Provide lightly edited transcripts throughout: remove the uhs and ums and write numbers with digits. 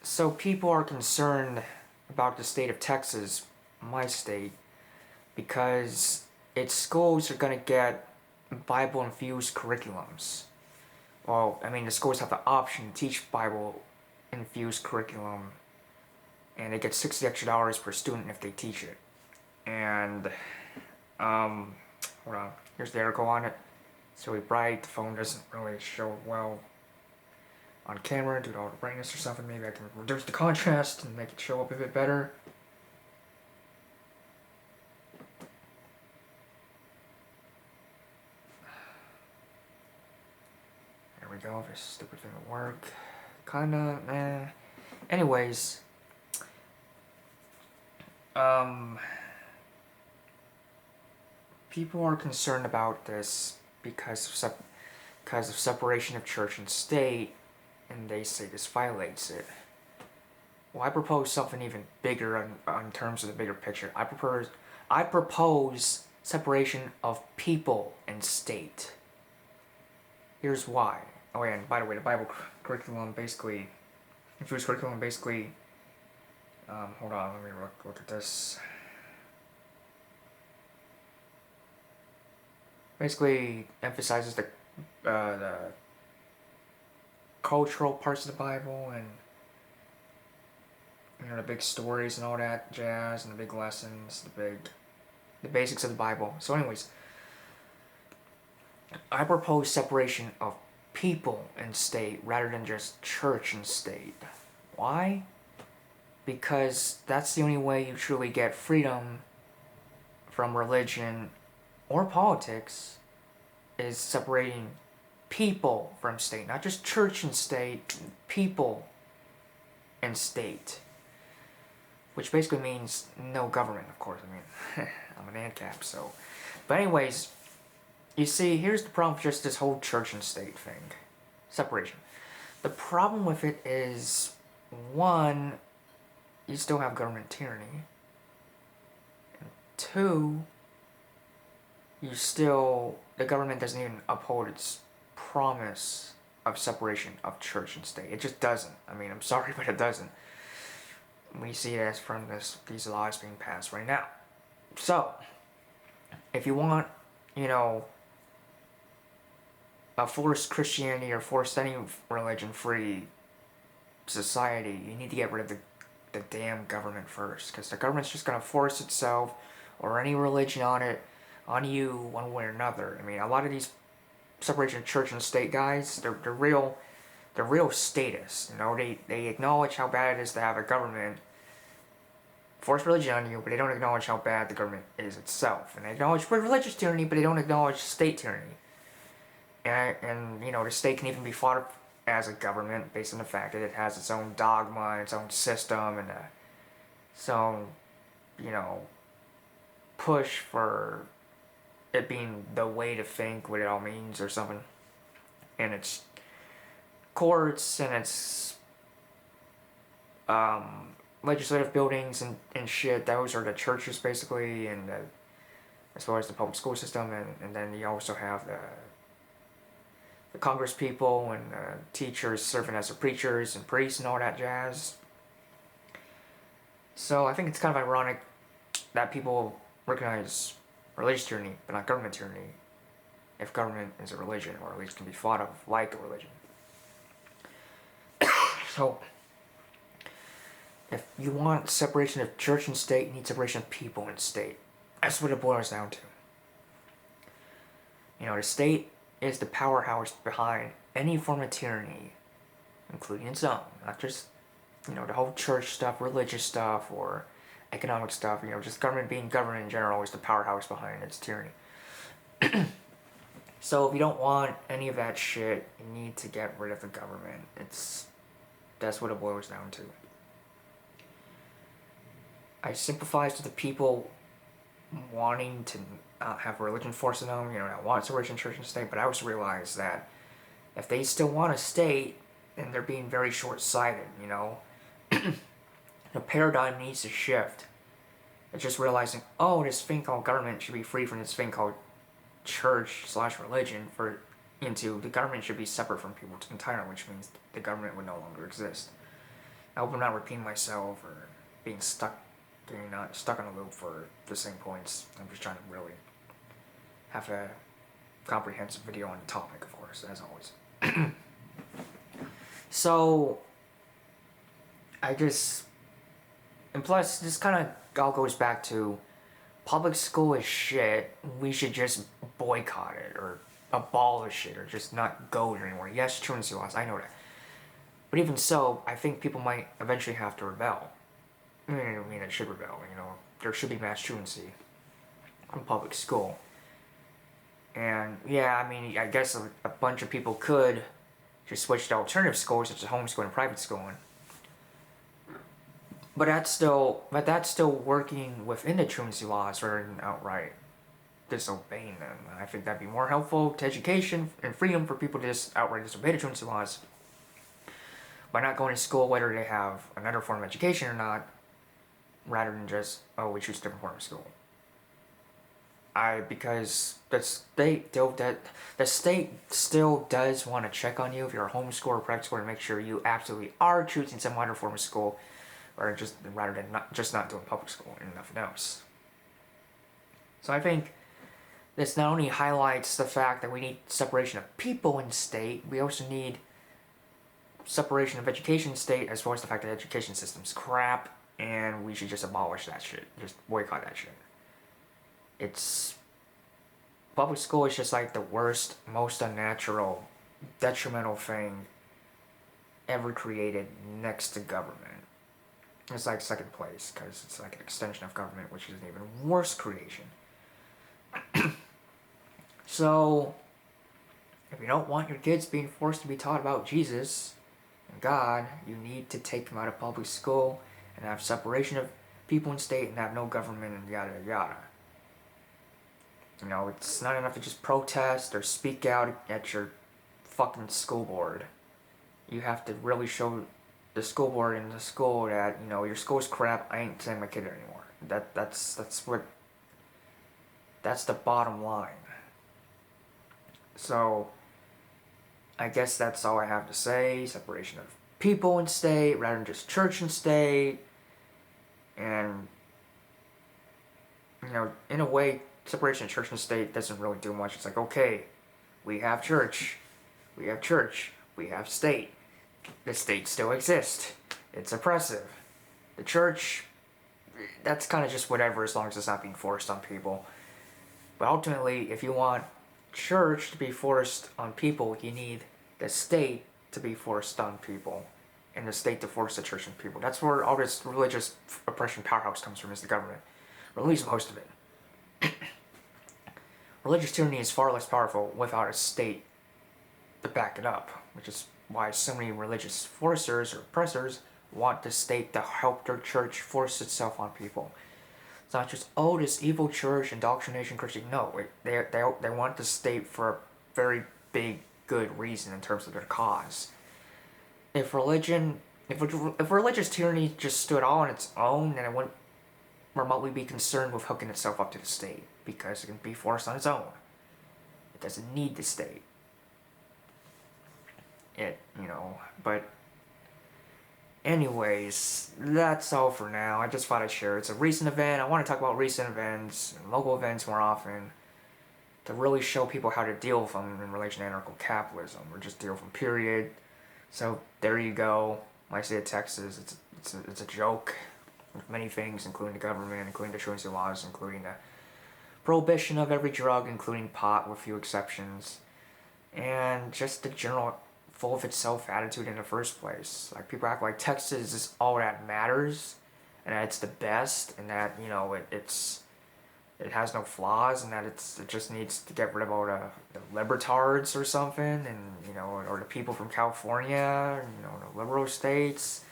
So people are concerned about the state of Texas, my state, because its schools are going to get Bible-infused curriculums. Well, I mean, the schools have the option to teach Bible-infused curriculum, and they get $60 extra per student if they teach it. And, hold on, here's the article on it. It's really bright, the phone doesn't really show well on camera due to all the brightness or something. Maybe I can reduce the contrast and make it show up a bit better. There we go, this stupid thing will work. Kinda, meh. Anyways, people are concerned about this because of separation of church and state, and they say this violates it. Well, I propose something even bigger on terms of the bigger picture. I propose separation of people and state. Here's why. Oh yeah, and by the way, the Bible curriculum basically, infused curriculum basically, hold on, let me look at this. Basically emphasizes the cultural parts of the Bible and, you know, the big stories and all that jazz and the big lessons, the basics of the Bible. So anyways, I propose separation of people and state rather than just church and state. Why? Because that's the only way you truly get freedom from religion or politics, is separating people from state. Not just church and state, people and state. Which basically means no government, of course. I mean, I'm an ANCAP, so. But anyways, you see, here's the problem with just this whole church and state thing. Separation. The problem with it is, one, you still have government tyranny. And two, the government doesn't even uphold its promise of separation of church and state. It just doesn't. I mean, I'm sorry, but it doesn't. We see it as from these laws being passed right now. So, if you want, you know, a forced Christianity or forced any religion-free society, you need to get rid of the damn government first. Because the government's just going to force itself or any religion on you one way or another. I mean, a lot of these separation of church and state guys, they're real statists. You know, they acknowledge how bad it is to have a government force religion on you, but they don't acknowledge how bad the government is itself. And they acknowledge religious tyranny, but they don't acknowledge state tyranny. And you know, the state can even be fought as a government based on the fact that it has its own dogma, its own system, and its own, you know, push for it being the way to think, what it all means or something. And its courts and its legislative buildings and shit, those are the churches basically, and as well as the public school system, and then you also have the Congress people and teachers serving as the preachers and priests and all that jazz. So I think it's kind of ironic that people recognize religious tyranny, but not government tyranny, if government is a religion, or at least can be thought of like a religion. So, if you want separation of church and state, you need separation of people and state. That's what it boils down to. You know, the state is the powerhouse behind any form of tyranny, including its own. Not just, you know, the whole church stuff, religious stuff, or economic stuff. You know, just government being government in general is the powerhouse behind its tyranny. So if you don't want any of that shit, you need to get rid of the government. That's what it boils down to. I sympathize with the people wanting to not have religion forced on them, you know, not want separation of church and state, but I also realize that if they still want a state, then they're being very short-sighted, you know. The paradigm needs to shift. It's just realizing, oh, this thing called government should be free from this thing called church/religion into the government should be separate from people entirely, which means the government would no longer exist. I hope I'm not repeating myself or being not stuck on a loop for the same points. I'm just trying to really have a comprehensive video on the topic, of course, as always. So, and plus, this kind of all goes back to public school is shit. We should just boycott it or abolish it or just not go there anymore. Yes, truancy laws, I know that. But even so, I think people might eventually have to rebel. I mean, it should rebel, There should be mass truancy in public school. And, yeah, I mean, I guess a bunch of people could just switch to alternative schools, such as homeschooling and private schooling. But that's still working within the truancy laws rather than outright disobeying them. I think that'd be more helpful to education and freedom for people to just outright disobey the truancy laws by not going to school, whether they have another form of education or not, rather than just, we choose a different form of school. Because the state still does want to check on you if you're a homeschool or private school to make sure you absolutely are choosing some other form of school, or rather than not doing public school and nothing else. So I think this not only highlights the fact that we need separation of people in state, we also need separation of education in state, as well as the fact that the education system's crap, and we should just abolish that shit. Just boycott that shit. Public school is just like the worst, most unnatural, detrimental thing ever created next to government. It's like second place, because it's like an extension of government, which is an even worse creation. So, if you don't want your kids being forced to be taught about Jesus and God, you need to take them out of public school and have separation of people in state and have no government and yada yada. It's not enough to just protest or speak out at your fucking school board. You have to really show the school board and the school that, your school's crap, I ain't sending my kid there anymore. That's the bottom line. So, I guess that's all I have to say. Separation of people in state rather than just church and state. And, in a way, separation of church and state doesn't really do much. It's like, okay, we have church, we have state. The state still exists. It's oppressive. The church, that's kind of just whatever as long as it's not being forced on people. But ultimately, if you want church to be forced on people, you need the state to be forced on people, and the state to force the church on people. That's where all this religious oppression powerhouse comes from, is the government. Or at least most of it. Religious tyranny is far less powerful without a state to back it up, which is why so many religious forcers or oppressors want the state to help their church force itself on people. It's not just, this evil church, indoctrination, Christian. No, they want the state for a very big, good reason in terms of their cause. If religious tyranny just stood all on its own, then it wouldn't remotely be concerned with hooking itself up to the state, because it can be forced on its own. It doesn't need the state. But anyways, that's all for now. I just thought I'd share. It's a recent event. I want to talk about recent events and local events more often to really show people how to deal with them in relation to anarcho-capitalism, or just deal with them, period. So there you go. My state of Texas, it's a joke with many things, including the government, including the truancy laws, including the prohibition of every drug, including pot, with few exceptions, and just the general full of itself attitude in the first place. Like, people act like Texas is all that matters, and that it's the best, and that, it has no flaws, and that it just needs to get rid of all the libertards or something, and, or the people from California, the liberal states.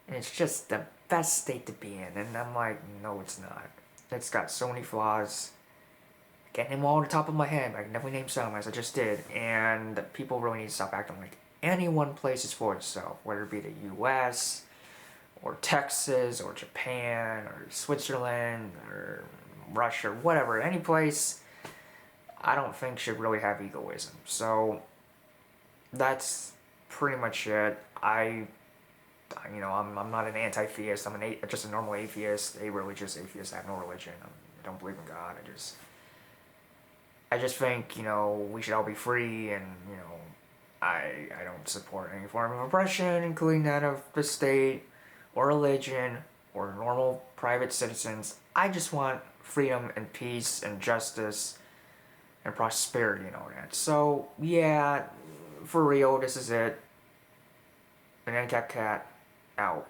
And it's just the best state to be in, and I'm like, no, it's not. It's got so many flaws. Can't name them all on the top of my head, but I can definitely name some, as I just did. And people really need to stop acting like any one place is for itself, whether it be the U.S., or Texas, or Japan, or Switzerland, or Russia, or whatever. Any place, I don't think should really have egoism. So, that's pretty much it. I You know, I'm not an anti-theist. I'm just a normal atheist, a religious atheist. I have no religion. I don't believe in God. I just think, you know, we should all be free, and, you know, I don't support any form of oppression, including that of the state or religion or normal private citizens. I just want freedom and peace and justice and prosperity and all that. So, yeah, for real, this is it. Banana Cat Cat, out.